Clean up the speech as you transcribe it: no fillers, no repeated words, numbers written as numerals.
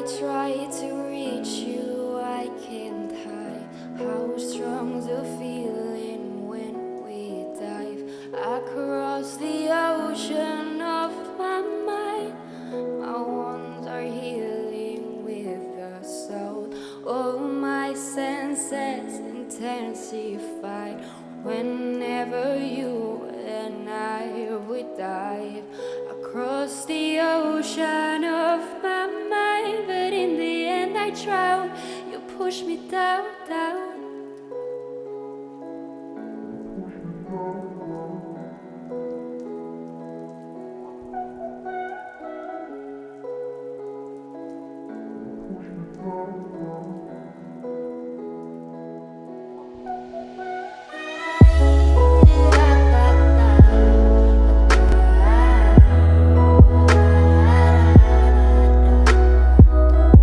try to reach you, I can't hide how strong the feeling when we dive across the ocean of my mind. My wounds are healing with the soul. All my senses intensified whenever you and I would dive across the ocean of my mind. But in the end I drown, you push me down.